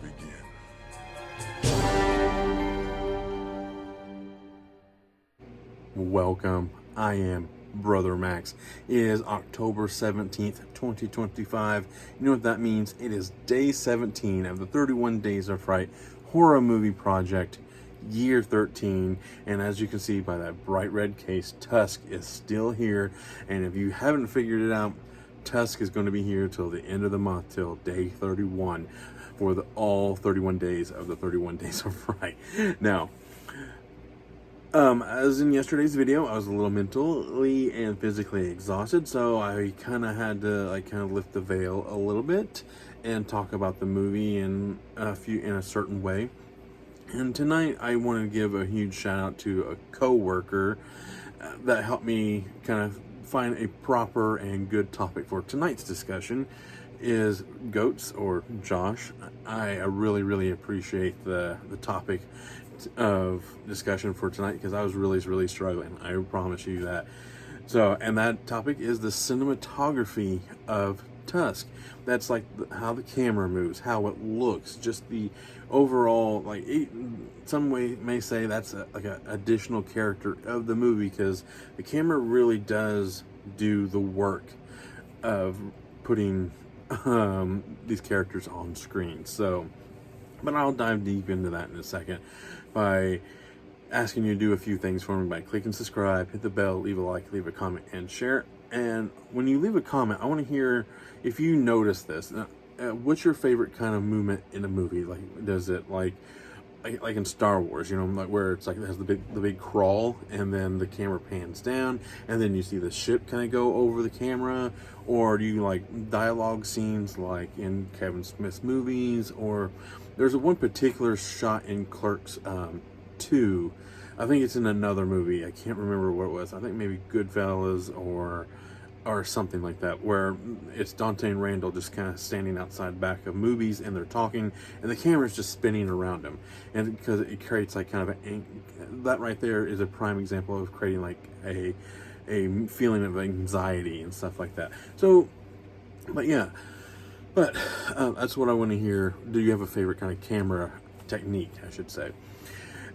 begin. Welcome. I am Brother Max. It is October 17th, 2025. You know what that means? It is day 17 of the 31 Days of Fright horror movie project, year 13. And as you can see by that bright red case, Tusk is still here. And if you haven't figured it out, Tusk is going to be here till the end of the month, till day 31, for all 31 days of the 31 Days of Fright. Now, as in yesterday's video, I was a little mentally and physically exhausted, so I kind of had to lift the veil a little bit and talk about the movie in a certain way. And tonight, I want to give a huge shout out to a co-worker that helped me kind of find a proper and good topic for tonight's discussion. Is Goats, or Josh. I really appreciate the topic of discussion for tonight, because I was really struggling. I promise you that. So, and that topic is the cinematography of Tusk. That's like how the camera moves, how it looks, just the overall, some way may say that's like an additional character of the movie, because the camera really does do the work of putting these characters on screen. So, but I'll dive deep into that in a second by asking you to do a few things for me by clicking subscribe, hit the bell, leave a like, leave a comment, and share. And when you leave a comment, I want to hear if you notice this. What's your favorite kind of movement in a movie? Like, does it like in Star Wars, you know, like where it's like it has the big crawl, and then the camera pans down, and then you see the ship kind of go over the camera? Or do you like dialogue scenes like in Kevin Smith's movies? Or there's one particular shot in Clerks 2. I think it's in another movie. I can't remember what it was. I think maybe Goodfellas or something like that, where it's Dante and Randall just kind of standing outside back of movies, and they're talking, and the camera's just spinning around them, and because it creates like kind of that right there is a prime example of creating like a feeling of anxiety and stuff like that. So, but that's what I want to hear. Do you have a favorite kind of camera technique, I should say?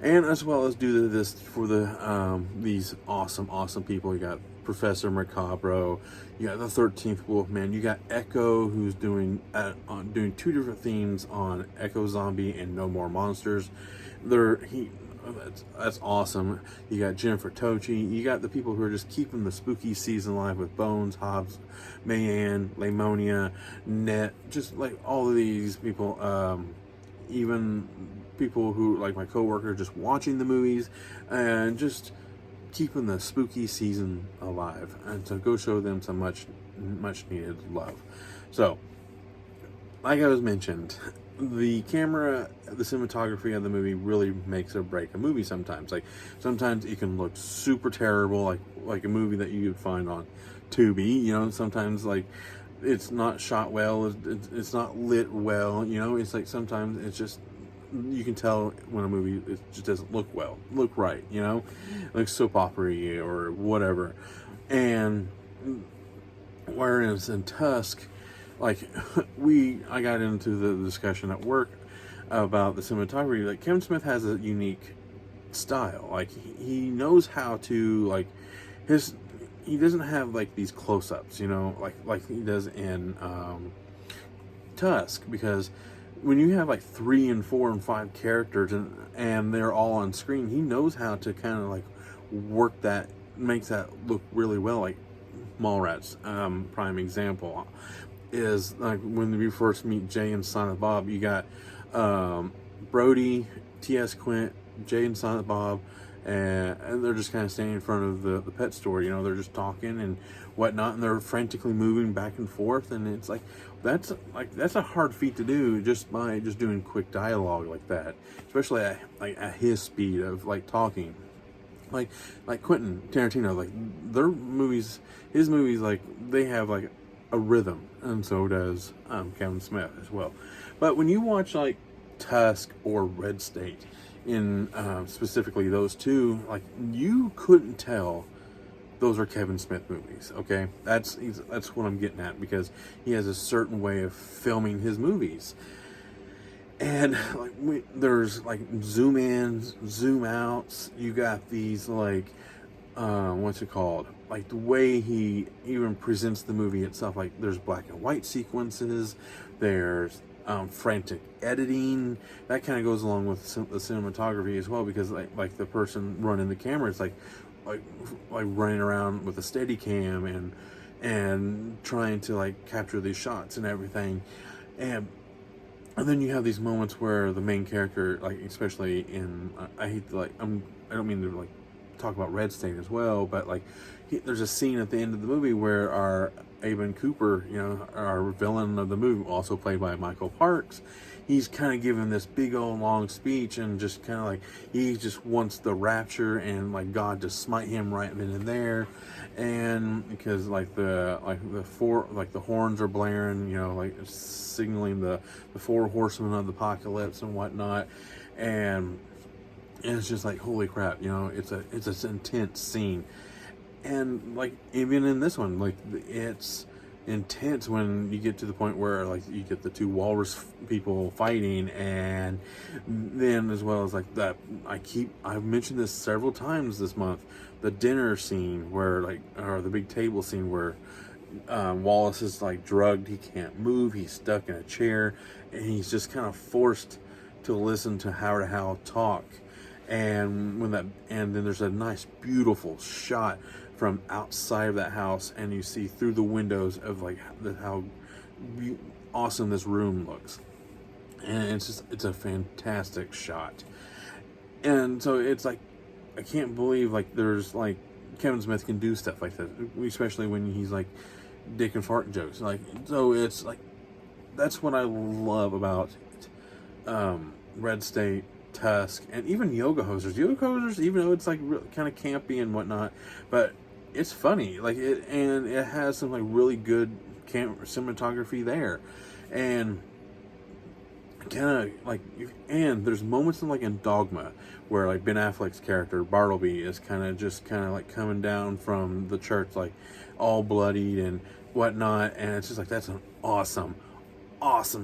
And as well as do this for the these awesome people. You got Professor Macabro, you got the 13th Wolfman, you got Echo, who's doing two different themes on Echo Zombie and No More Monsters. That's awesome. You got Jennifer Tochi. You got the people who are just keeping the spooky season alive with Bones, Hobbs, Mayanne, Lamonia, Net, just like all of these people. Even people who, like my coworker, just watching the movies and just keeping the spooky season alive. And so go show them some much needed love. So, like I was mentioned, the camera, the cinematography of the movie really makes or break a movie sometimes. Like, sometimes it can look super terrible, like a movie that you would find on Tubi, you know. Sometimes, like, it's not shot well, it's not lit well, you know. It's like sometimes it's just, you can tell when a movie, it just doesn't look right, you know, like soap opera-y or whatever. And whereas in Tusk, like I got into the discussion at work about the cinematography. Like, Kevin Smith has a unique style. Like, he knows how to, like, he doesn't have like these close-ups, you know, like he does in Tusk, because when you have like 3 and 4 and 5 characters and they're all on screen, he knows how to kind of like work that, makes that look really well. Like Mallrats, prime example, is like when we first meet Jay and Silent Bob. You got Brody, T.S. Quint, Jay and Silent Bob, and they're just kind of standing in front of the pet store, you know. They're just talking and whatnot, and they're frantically moving back and forth, and it's like that's a hard feat to do just by just doing quick dialogue like that, especially at his speed of like talking. Like Quentin Tarantino, like his movies, like they have like a rhythm, and so does Kevin Smith as well. But when you watch like Tusk or Red State, in specifically those two, like, you couldn't tell those are Kevin Smith movies. Okay, that's what I'm getting at, because he has a certain way of filming his movies. And like there's like zoom ins, zoom outs. You got these like what's it called? Like the way he even presents the movie itself. Like there's black and white sequences. There's frantic editing. That kind of goes along with the cinematography as well, because like the person running the camera is like like running around with a steady cam and trying to like capture these shots and everything. And then you have these moments where the main character, like especially in, I hate to like, I don't mean to like talk about Red State as well, but like there's a scene at the end of the movie where our Aben Cooper, you know, our villain of the movie, also played by Michael Parks, he's kind of giving this big old long speech and just kind of like he just wants the rapture and like God to smite him right then and there. And because like the horns are blaring, you know, like signaling the four horsemen of the apocalypse and whatnot. And it's just like, holy crap, you know, it's an intense scene. And like even in this one, like it's intense when you get to the point where like you get the two walrus people fighting. And then as well as like that, I've mentioned this several times this month, the dinner scene where like, or the big table scene where Wallace is like drugged, he can't move, he's stuck in a chair, and he's just kind of forced to listen to Howard Howe talk. And and then there's a nice beautiful shot from outside of that house, and you see through the windows of like how awesome this room looks. And it's a fantastic shot. And so it's like, I can't believe like there's like Kevin Smith can do stuff like that, especially when he's like dick and fart jokes. Like, so it's like, that's what I love about Red State, Tusk, and even Yoga Hosers. Yoga Hosers, even though it's like kind of campy and whatnot, but it's funny. Like and it has some like really good cinematography there, and kind of like, and there's moments in Dogma where like Ben Affleck's character Bartleby is kind of like coming down from the church like all bloodied and whatnot, and it's just like, that's an awesome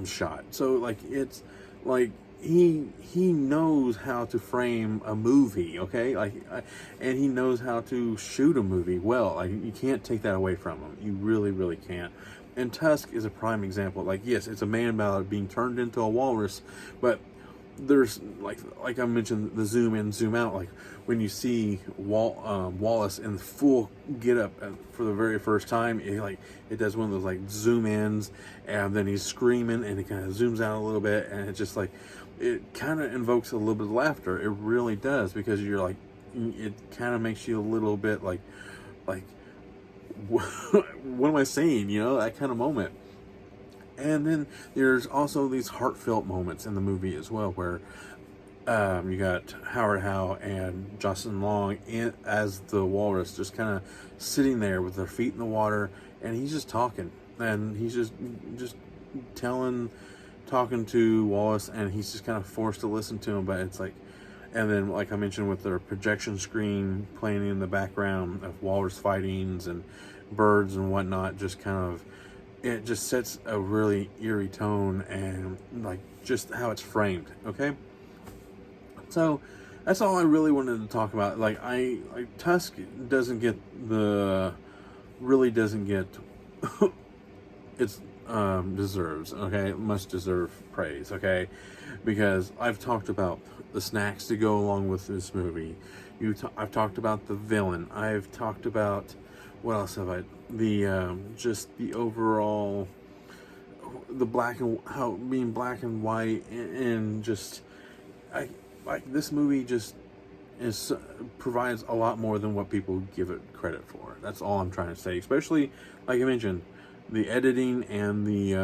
shot. So like it's like he knows how to frame a movie, okay, like and he knows how to shoot a movie well. Like you can't take that away from him, you really can't. And Tusk is a prime example. Like, yes, it's a man ballad being turned into a walrus, but there's like I mentioned, the zoom in, zoom out. Like when you see Wallace in full get up for the very first time, it does one of those like zoom ins, and then he's screaming, and it kind of zooms out a little bit, and it's just like, it kind of invokes a little bit of laughter. It really does, because you're like, it kind of makes you a little bit like what am I saying? You know, that kind of moment. And then there's also these heartfelt moments in the movie as well, where you got Howard Howe and Justin Long as the walrus, just kind of sitting there with their feet in the water, and he's just talking, and he's just talking to Wallace, and he's just kind of forced to listen to him. But it's like, and then like I mentioned, with their projection screen playing in the background of walrus fightings and birds and whatnot, just kind of, it just sets a really eerie tone, and like just how it's framed. Okay, so that's all I really wanted to talk about. Like Tusk doesn't get its deserves, okay, much deserved praise, okay, because I've talked about the snacks to go along with this movie. I've talked about the villain. I've talked about, what else have I? Just the overall, the how being black and white, and just this movie just provides a lot more than what people give it credit for. That's all I'm trying to say. Especially, like I mentioned, the editing and the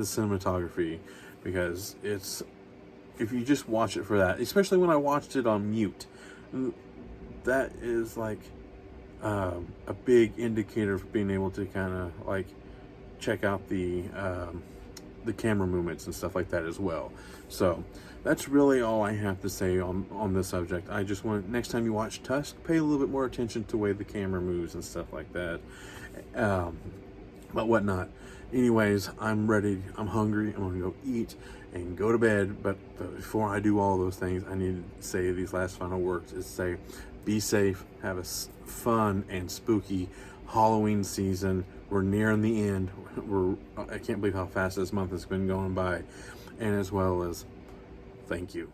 cinematography, because it's, if you just watch it for that, especially when I watched it on mute, that is like a big indicator of being able to kind of like check out the camera movements and stuff like that as well. So that's really all I have to say on this subject. I just want, next time you watch Tusk, pay a little bit more attention to the way the camera moves and stuff like that. but whatnot. Anyways, I'm ready. I'm hungry. I'm gonna go eat and go to bed. But before I do all those things, I need to say these last final words. Is say, be safe. Have a fun and spooky Halloween season. We're nearing the end. I can't believe how fast this month has been going by, and as well as thank you.